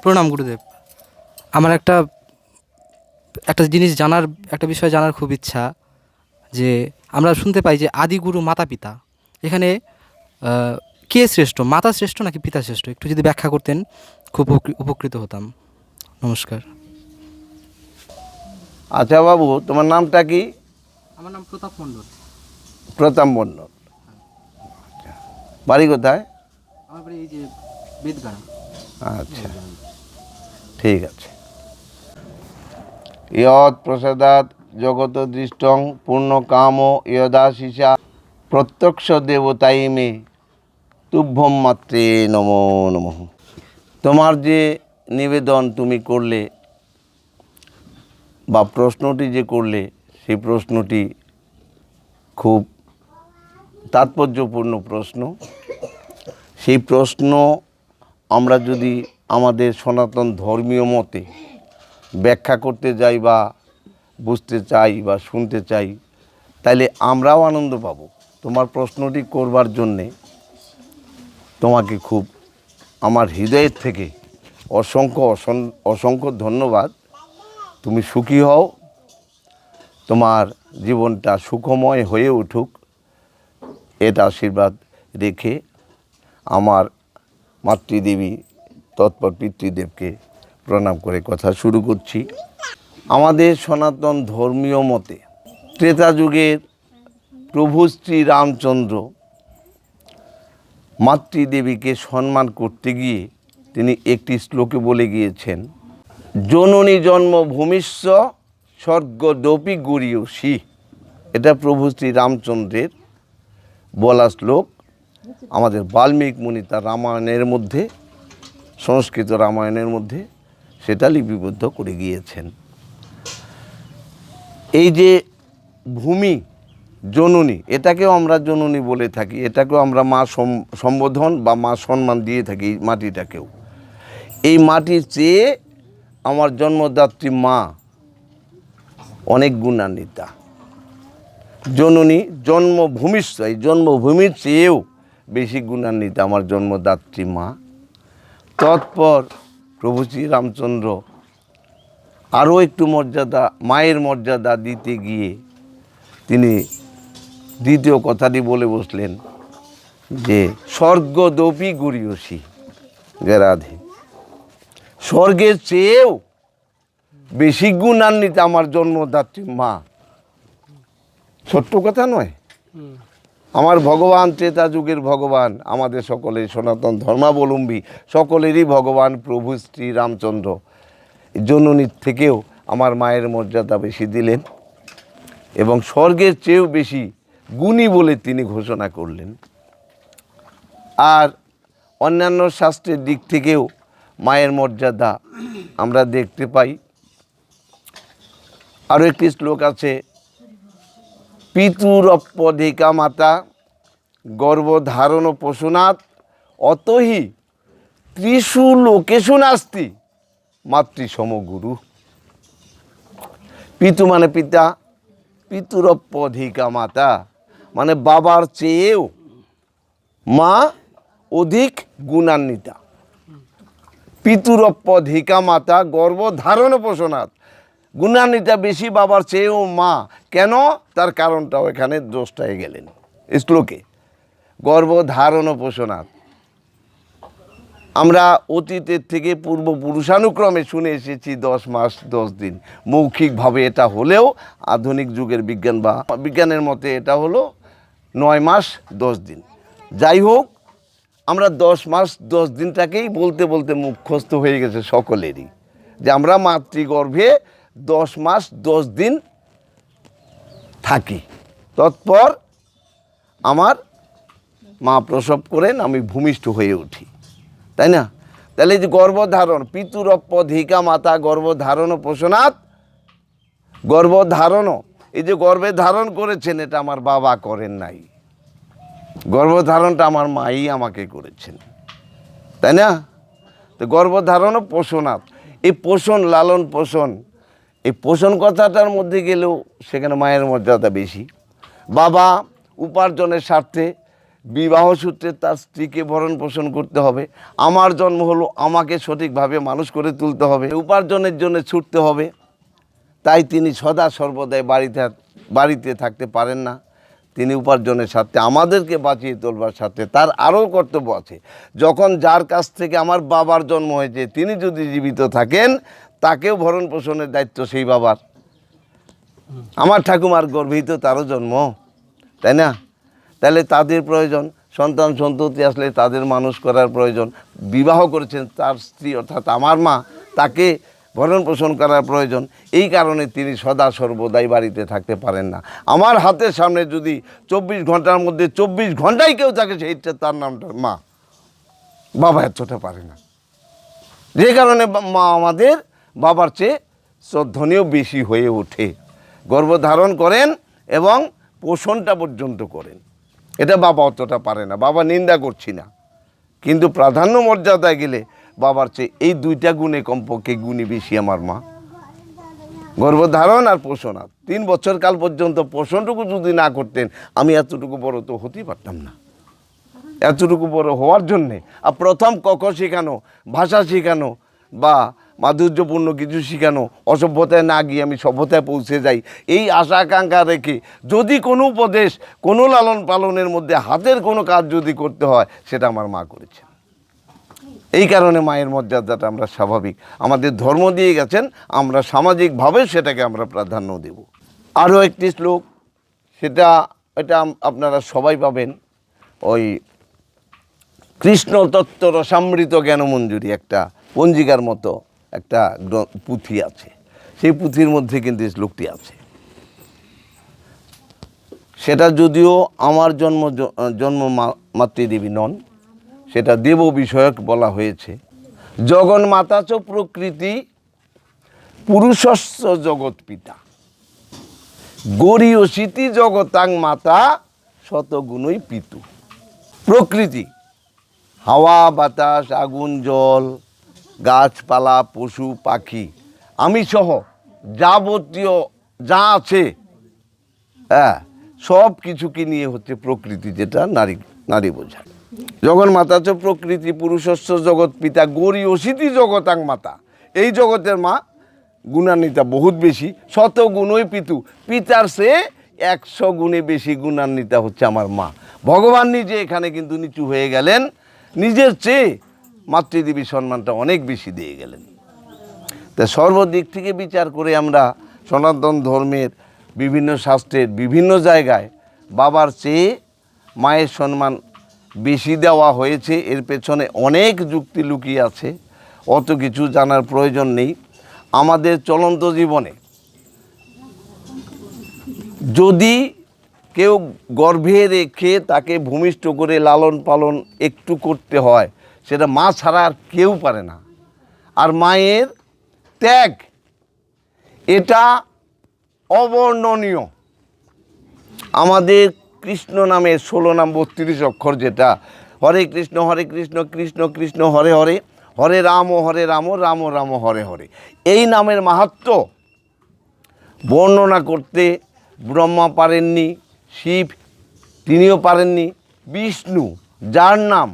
প্রণাম গুরুদেব। আমার একটা একটা জিনিস জানার, একটা বিষয় জানার খুব ইচ্ছা, যে আমরা শুনতে পাই যে আদি গুরু মাতা পিতা, এখানে কে শ্রেষ্ঠ, মাতা শ্রেষ্ঠ নাকি পিতা শ্রেষ্ঠ? একটু যদি ব্যাখ্যা করতেন খুব উপকৃত হতাম। নমস্কার। আচ্ছা বাবু, তোমার নামটা কি? আমার নাম প্রতাপ মণ্ডল। প্রতাপ মণ্ডল। আচ্ছা, বাড়ি কোথায়? আমার বাড়ি এই যে বেদগাড়া। আচ্ছা, ঠিক আছে। ইয়ৎ প্রসাদাৎ জগত দৃষ্টং পূর্ণ কাম ইয়দাশিসা প্রত্যক্ষ দেবতাই মে তুভ্যম মাত্রে নমো নমঃ। তোমার যে নিবেদন তুমি করলে বা প্রশ্নটি যে করলে, সেই প্রশ্নটি খুব তাৎপর্যপূর্ণ প্রশ্ন। সেই প্রশ্ন আমরা যদি আমাদের সনাতন ধর্মীয় মতে ব্যাখ্যা করতে যাই বা বুঝতে চাই বা শুনতে চাই, তাইলে আমরাও আনন্দ পাব। তোমার প্রশ্নটি করবার জন্যে তোমাকে খুব আমার হৃদয়ের থেকে অসংখ্য অসংখ্য ধন্যবাদ। তুমি সুখী হও, তোমার জীবনটা সুখময় হয়ে উঠুক, এটা আশীর্বাদ রেখে আমার মাতৃদেবী তৎপর পিতৃদেবকে প্রণাম করে কথা শুরু করছি। আমাদের সনাতন ধর্মীয় মতে ত্রেতা যুগের প্রভু শ্রী রামচন্দ্র মাতৃদেবীকে সম্মান করতে গিয়ে তিনি একটি শ্লোকে বলে গিয়েছেন, জননী জন্মভূমিস্ব স্বর্গদপি গরীয়সী। এটা প্রভু শ্রী রামচন্দ্রের বলা শ্লোক। আমাদের বাল্মীকি মুনি তার রামায়ণের মধ্যে, সংস্কৃত রামায়ণের মধ্যে সেটা লিপিবদ্ধ করে গিয়েছেন। এই যে ভূমি জননী, এটাকেও আমরা জননী বলে থাকি, এটাকেও আমরা মা সম্বোধন বা মা সম্মান দিয়ে থাকি এই মাটিটাকেও। এই মাটির চেয়ে আমার জন্মদাত্রী মা অনেক গুণান্বিতা। জননী জন্মভূমিষ্ঠ, এই জন্মভূমির চেয়েও বেশি গুণান্বিতা আমার জন্মদাত্রী মা। তৎপর প্রভু শ্রী রামচন্দ্র আরও একটু মর্যাদা, মায়ের মর্যাদা দিতে গিয়ে তিনি দ্বিতীয় কথাটি বলে বসলেন যে স্বর্গদপি গরীয়সী। রাধে, স্বর্গের চেয়েও বেশি গুণান্বিত আমার জন্মদাত্রী মা। ছোট্ট কথা নয়। আমার ভগবান, ত্রেতা যুগের ভগবান, আমাদের সকলের সনাতন ধর্মাবলম্বী সকলেরই ভগবান প্রভু শ্রী রামচন্দ্র জননীর থেকেও আমার মায়ের মর্যাদা বেশি দিলেন এবং স্বর্গের চেয়েও বেশি গুণী বলে তিনি ঘোষণা করলেন। আর অন্যান্য শাস্ত্রের দিক থেকেও মায়ের মর্যাদা আমরা দেখতে পাই। আরও একটি শ্লোক আছে, পিতুরপ্পধিকা মাতা গর্ভধারণ পোষণাৎ অতহি ত্রিষু লোকেষু নাস্তি মাতৃসম গুরু। পিতু মানে পিতা, পিতুরপ্পধিকা মাতা মানে বাবার চেয়েও মা অধিক গুণান্বিতা। পিতুরপ্পধিকা মাতা গর্ভধারণ পোষণাৎ, গুণান্বিতা বেশি বাবার চেয়েও মা। কেন? তার কারণটাও এখানে দোষটায় গেলেন শ্লোকে। গর্ভধারণ পোষণাৎ, আমরা অতীতের থেকে পূর্বপুরুষানুক্রমে শুনে এসেছি 10 মাস 10 দিন। মৌখিকভাবে এটা হলেও আধুনিক যুগের বিজ্ঞান বা বিজ্ঞানের মতে এটা হলো 9 মাস 10 দিন। যাই হোক, আমরা 10 মাস 10 দিনটাকেই বলতে বলতে মুখস্থ হয়ে গেছে সকলেরই, যে আমরা মাতৃগর্ভে 10 মাস 10 দিন থাকি। তৎপর আমার মা প্রসব করেন, আমি ভূমিষ্ঠ হয়ে উঠি, তাই না? তাহলে এই যে গর্ভধারণ, পিতুরপ্পধিকা মাতা গর্ভধারণ পোষণাৎ, গর্ভধারণ, এই যে গর্ভে ধারণ করেছেন এটা আমার বাবা করেন নাই, গর্ভধারণটা আমার মাই আমাকে করেছেন, তাই না? তো গর্ভধারণ পোষণাৎ, এই পোষণ, লালন পোষণ, এই পোষণ কথাটার মধ্যে গেলেও সেখানে মায়ের মর্যাদা বেশি। বাবা উপার্জনের স্বার্থে বিবাহ সূত্রে তার স্ত্রীকে ভরণ পোষণ করতে হবে। আমার জন্ম হলো, আমাকে সঠিকভাবে মানুষ করে তুলতে হবে, উপার্জনের জন্য ছুটতে হবে। তাই তিনি সদা সর্বদাই বাড়িতে থাকতে পারেন না। তিনি উপার্জনের সাথে আমাদেরকে বাঁচিয়ে তোলবার সাথে তার আরও কর্তব্য আছে। যখন যার কাছ থেকে আমার বাবার জন্ম হয়েছে তিনি যদি জীবিত থাকেন, তাকেও ভরণ পোষণের দায়িত্ব সেই বাবার। আমার ঠাকুমার গর্ভেই তো তারও জন্ম, তাই না? তাহলে তাদের প্রয়োজন, সন্তান সন্ততি আসলে তাদের মানুষ করার প্রয়োজন। বিবাহ করেছেন তার স্ত্রী অর্থাৎ আমার মা, তাকে ভরণ পোষণ করার প্রয়োজন। এই কারণে তিনি সদা সর্বদাই বাড়িতে থাকতে পারেন না। আমার হাতের সামনে যদি 24 ঘন্টার মধ্যে 24 ঘন্টাই কেউ থাকে, সেইটা তার নামটা মা। বাবা এতটা পারে না, যে কারণে মা আমাদের বাবার চেয়ে শ্রদ্ধনীয় বেশি হয়ে ওঠে। গর্ভধারণ করেন এবং পোষণটা পর্যন্ত করেন, এটা বাবা অতটা পারে না। বাবা নিন্দা করছি না, কিন্তু প্রাধান্য মর্যাদায় গেলে বাবার চেয়ে এই দুইটা গুণে কমপক্ষে গুণী বেশি আমার মা। গর্ভধারণ আর পোষণ, 3 বছর কাল পর্যন্ত পোষণটুকু যদি না করতেন, আমি এতটুকু বড় তো হতেই পারতাম না। এতটুকু বড় হওয়ার জন্যে আর প্রথম ক শেখানো, ভাষা শেখানো বা মাধুর্যপূর্ণ কিছু শেখানো, অসভ্যতায় না গিয়ে আমি সভ্যতায় পৌঁছে যাই, এই আশা আকাঙ্ক্ষা রেখে যদি কোনো উপদেশ, কোনো লালন পালনের মধ্যে হাতের কোনো কাজ যদি করতে হয়, সেটা আমার মা করেছে। এই কারণে মায়ের মর্যাদাটা আমরা স্বাভাবিক, আমাদের ধর্ম দিয়ে গেছেন, আমরা সামাজিকভাবে সেটাকে আমরা প্রাধান্য দেব। আরও একটি শ্লোক, এটা আপনারা সবাই পাবেন, ওই কৃষ্ণ তত্ত্ব রসামৃত জ্ঞানমঞ্জুরি একটা পঞ্জিকার মতো একটা পুঁথি আছে, সেই পুঁথির মধ্যে কিন্তু শ্লোকটি আছে। সেটা যদিও আমার জন্ম মাতৃদেবী নন, সেটা দেব বিষয়ক বলা হয়েছে। জগন্মাতা চ প্রকৃতি পুরুষস্য জগৎ পিতা, গরীয়সীতি জগতাং মাতা শতগুণই পিতু। প্রকৃতি, হাওয়া বাতাস, আগুন জল, গাছপালা, পশু পাখি, আমি সহ যাবতীয় যা আছে, হ্যাঁ, সব কিছুকে নিয়ে হচ্ছে প্রকৃতি, যেটা নারী বোঝায়। জগন্মাতা চ প্রকৃতি পুরুষস্য জগৎ পিতা, গরীয়সীতি জগতাং মাতা, এই জগতের মা, গুণান্বিতা বহুত বেশি, শত গুণই পিতু, পিতার সে 100 গুণে বেশি গুণান্বিতা হচ্ছে আমার মা। ভগবান নিজে এখানে কিন্তু নিচু হয়ে গেলেন, নিজের চেয়ে মাতৃদেবীর সম্মানটা অনেক বেশি দিয়ে গেলেন। তা সর্বদিক থেকে বিচার করে আমরা সনাতন ধর্মের বিভিন্ন শাস্ত্রের বিভিন্ন জায়গায় বাবার চেয়ে মায়ের সম্মান বেশি দেওয়া হয়েছে। এর পেছনে অনেক যুক্তি লুকিয়ে আছে, অত কিছু জানার প্রয়োজন নেই। আমাদের চলন্ত জীবনে যদি কেউ গর্ভে রেখে তাকে ভূমিষ্ঠ করে লালন পালন একটু করতে হয়, সেটা মা ছাড়া আর কেউ পারে না। আর মায়ের ত্যাগ, এটা অবর্ণনীয়। আমাদের কৃষ্ণ নামের 16 নাম 32 অক্ষর, যেটা হরে কৃষ্ণ কৃষ্ণ কৃষ্ণ হরে হরে, হরে রাম রাম রাম হরে হরে, এই নামের মাহাত্ম্য বর্ণনা করতে ব্রহ্মা পারেননি, শিব তিনিও পারেননি, বিষ্ণু যার নাম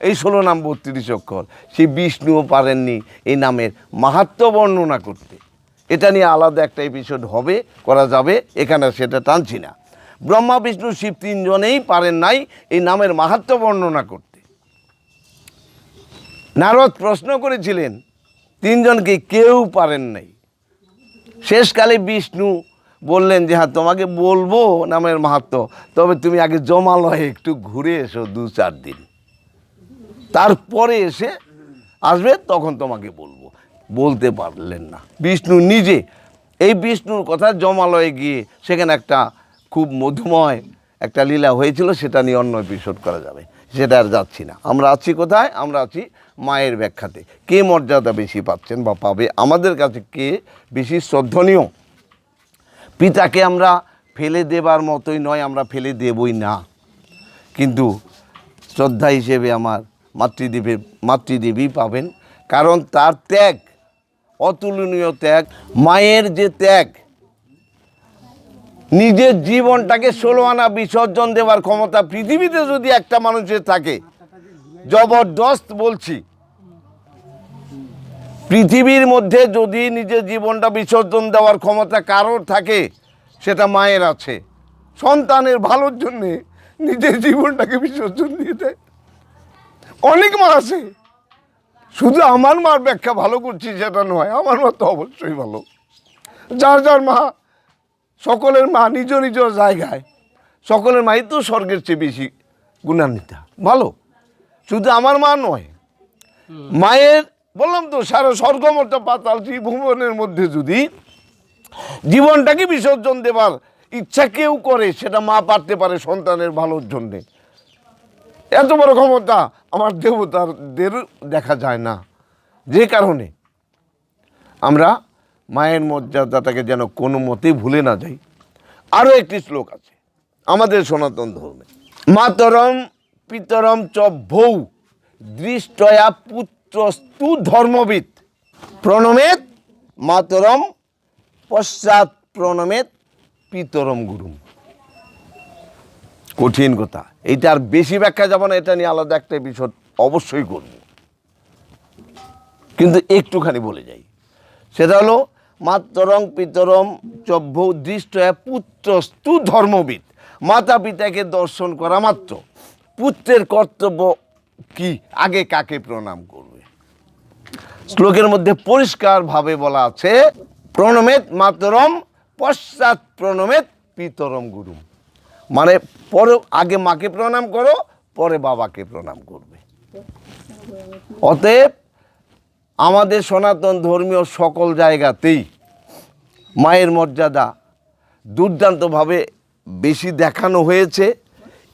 এই 16 নাম 32 অক্ষর, সেই বিষ্ণুও পারেননি এই নামের মাহাত্ম্য বর্ণনা করতে। এটা নিয়ে আলাদা একটা এপিসোড হবে, করা যাবে, এখানে সেটা টানছি না। ব্রহ্মা বিষ্ণু শিব 3 জনেই পারেন নাই এই নামের মাহাত্ম্য বর্ণনা করতে। নারদ প্রশ্ন করেছিলেন, 3 জনকে কেউ পারেন নাই। শেষকালে বিষ্ণু বললেন যে হ্যাঁ, তোমাকে বলবো নামের মাহাত্ম্য, তবে তুমি আগে জমালয়ে একটু ঘুরে এসো 2-4 দিন, তারপরে আসবে, তখন তোমাকে বলবো। বলতে পারলেন না বিষ্ণু নিজে। এই বিষ্ণুর কথা জমালয়ে গিয়ে সেখানে একটা খুব মধুময় একটা লীলা হয়েছিল, সেটা নিয়ে অন্য এপিসোড করা যাবে, সেটা আর যাচ্ছি না। আমরা আছি কোথায়? আমরা আছি মায়ের ব্যাখ্যাতে। কে মর্যাদা বেশি পাচ্ছেন বা পাবে, আমাদের কাছে কে বেশি শ্রদ্ধনীয়। পিতাকে আমরা ফেলে দেবার মতোই নয়, আমরা ফেলে দেবই না, কিন্তু শ্রদ্ধা হিসেবে আমার মাতৃদেবী পাবেন, কারণ তার ত্যাগ অতুলনীয় ত্যাগ। মায়ের যে ত্যাগ, নিজের জীবনটাকে 16 আনা বিসর্জন দেওয়ার ক্ষমতা পৃথিবীতে যদি একটা মানুষের থাকে, জবরদস্ত বলছি, পৃথিবীর মধ্যে যদি নিজের জীবনটা বিসর্জন দেওয়ার ক্ষমতা কারোর থাকে, সেটা মায়ের আছে। সন্তানের ভালোর জন্যে নিজের জীবনটাকে বিসর্জন দিয়ে দেয়। অনেক মা আছে, শুধু আমার মার ব্যাখ্যা ভালো করছি সেটা নয়, আমার মা তো অবশ্যই ভালো। যার যার মা, সকলের মা নিজ নিজ জায়গায়, সকলের মাই তো স্বর্গের চেয়ে বেশি গুণান্বিতা, ভালো। শুধু আমার মা নয়, মায়ের বললাম তো সারা স্বর্গমর্ত পাতাল ত্রিভুবনের মধ্যে যদি জীবনটাকে বিসর্জন দেবার ইচ্ছা কেউ করে, সেটা মা পারতে পারে সন্তানের ভালোর জন্যে। এত বড় ক্ষমতা আমার দেবতাদের দেখা যায় না। যে কারণে আমরা মায়ের মর্যাদাটাকে যেন কোনো মতেই ভুলে না যাই। আরও একটি শ্লোক আছে আমাদের সনাতন ধর্মে, মাতরম পিতরম চ ভৌ দৃষ্টয়া পুত্রস্তু ধর্মবিদ প্রণমেত মাতরম পশ্চাৎ প্রণমেত পিতরম গুরুম। কঠিন কথা, এইটা আর বেশি ব্যাখ্যা যাব না, এটা নিয়ে আলাদা একটা এপিসোড অবশ্যই করব, কিন্তু একটুখানি বলে যাই। সেটা হলো মাতরং পিতরম চভ্য দৃষ্টয়া পুত্রস্তু ধর্মবিদ। মাতা পিতাকে দর্শন করা মাত্র পুত্রের কর্তব্য কি, আগে কাকে প্রণাম করবে। শ্লোকের মধ্যে পরিষ্কারভাবে বলা আছে, প্রণমেত মাতরম পশ্চাৎ প্রণমেত পিতরম গুরুম। মানে পরে আগে মাকে প্রণাম করো, পরে বাবাকে প্রণাম করবে। অতএব আমাদের সনাতন ধর্মীয় সকল জায়গাতেই মায়ের মর্যাদা দুর্দান্তভাবে বেশি দেখানো হয়েছে।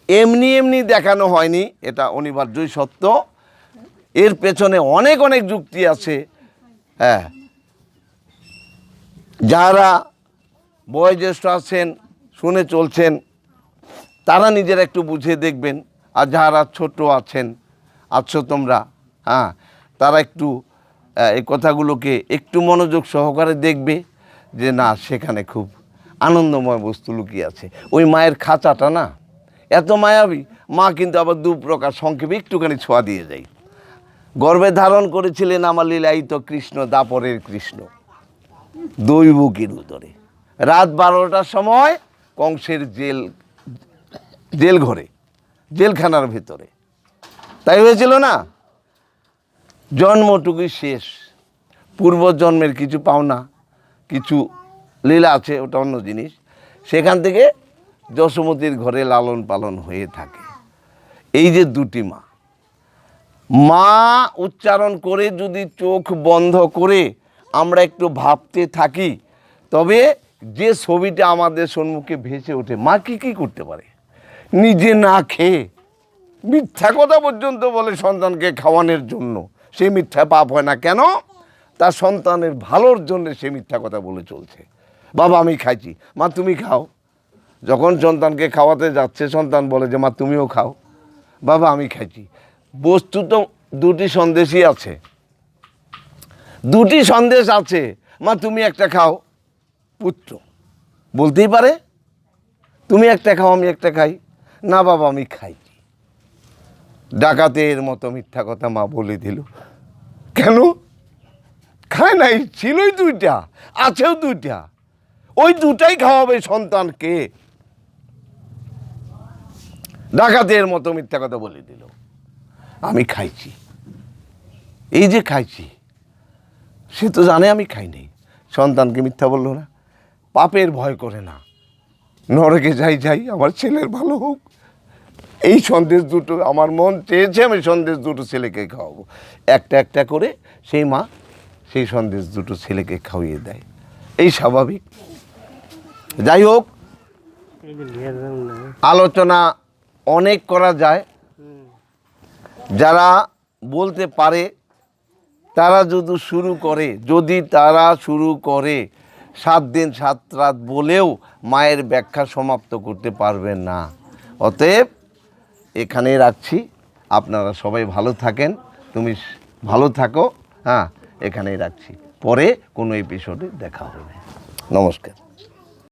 এমনি এমনি দেখানো হয়নি, এটা অনিবার্যই সত্য। এর পেছনে অনেক অনেক যুক্তি আছে। হ্যাঁ, যারা বয়োজ্যেষ্ঠ আছেন, শুনে চলছেন, তারা নিজেরা একটু বুঝে দেখবেন। আর যারা ছোট আছেন, আছো তোমরা, হ্যাঁ, তারা একটু এই কথাগুলোকে একটু মনোযোগ সহকারে দেখবে যে না, সেখানে খুব আনন্দময় বস্তু লুকিয়ে আছে। ওই মায়ের খাঁচাটা না এত মায়াবী। মা কিন্তু আবার দু প্রকার, সংক্ষেপে একটুখানি ছোঁয়া দিয়ে যাই। গর্ভে ধারণ করেছিলেন আমার লীলায়িত কৃষ্ণ, দাপরের কৃষ্ণ, দৈবকীর উদরে। রাত 12টার সময় কংসের জেল ঘরে, জেলখানার ভেতরে। তাই হয়েছিল না? জন্মটুকুই শেষ, পূর্বজন্মের কিছু পাওনা, কিছু লীলা আছে, ওটা অন্য জিনিস। সেখান থেকে যশোমতীর ঘরে লালন পালন হয়ে থাকে। এই যে দুটি মা, মা উচ্চারণ করে যদি চোখ বন্ধ করে আমরা একটু ভাবতে থাকি, তবে যে ছবিটা আমাদের সম্মুখে ভেসে ওঠে, মা কি কি করতে পারে। নিজে না খেয়ে মিথ্যা কথা পর্যন্ত বলে সন্তানকে খাওয়ানোর জন্য, সে মিথ্যা পাপ হয় না কেন? তার সন্তানের ভালোর জন্য সে মিথ্যা কথা বলে চলছে। বাবা আমি খাইছি, মা তুমি খাও। যখন সন্তানকে খাওয়াতে যাচ্ছে, সন্তান বলে যে মা তুমিও খাও। বাবা আমি খাইছি। বস্তু তো দুটি সন্দেশই আছে, দুটি সন্দেশ আছে, মা তুমি একটা খাও। পুত্র বলতেই পারে তুমি একটা খাও আমি একটা খাই, না বাবা আমি খাইছি। ডাকাতের মতো মিথ্যা কথা মা বলে দিল। কেন? খায় নাই, ছিলই দুইটা, আছেও দুইটা, ওই দুটাই খাওয়াবে সন্তানকে। ডাকাতের মতো মিথ্যা কথা বলে দিল, আমি খাইছি। এই যে খাইছি, সে তো জানে আমি খাই নাই, সন্তানকে মিথ্যা বললো না। পাপের ভয় করে না, নরকে যাই আমার ছেলের ভালো হোক। এই সন্দেশ দুটো আমার মন চেয়েছে, আমি সন্দেশ দুটো ছেলেকে খাওয়াবো। একটা একটা করে সেই মা সেই সন্দেশ দুটো ছেলেকে খাওয়িয়ে দেয়, এই স্বাভাবিক। যাই হোক, আলোচনা অনেক করা যায়। যারা বলতে পারে তারা যদি তারা শুরু করে 7 দিন 7 রাত বলেও মায়ের ব্যাখ্যা সমাপ্ত করতে পারবেন না। অতএব এখানেই রাখছি। আপনারা সবাই ভালো থাকেন, তুমি ভালো থাকো। হ্যাঁ, এখানেই রাখছি, পরে কোনো এপিসোডে দেখা হবে। নমস্কার।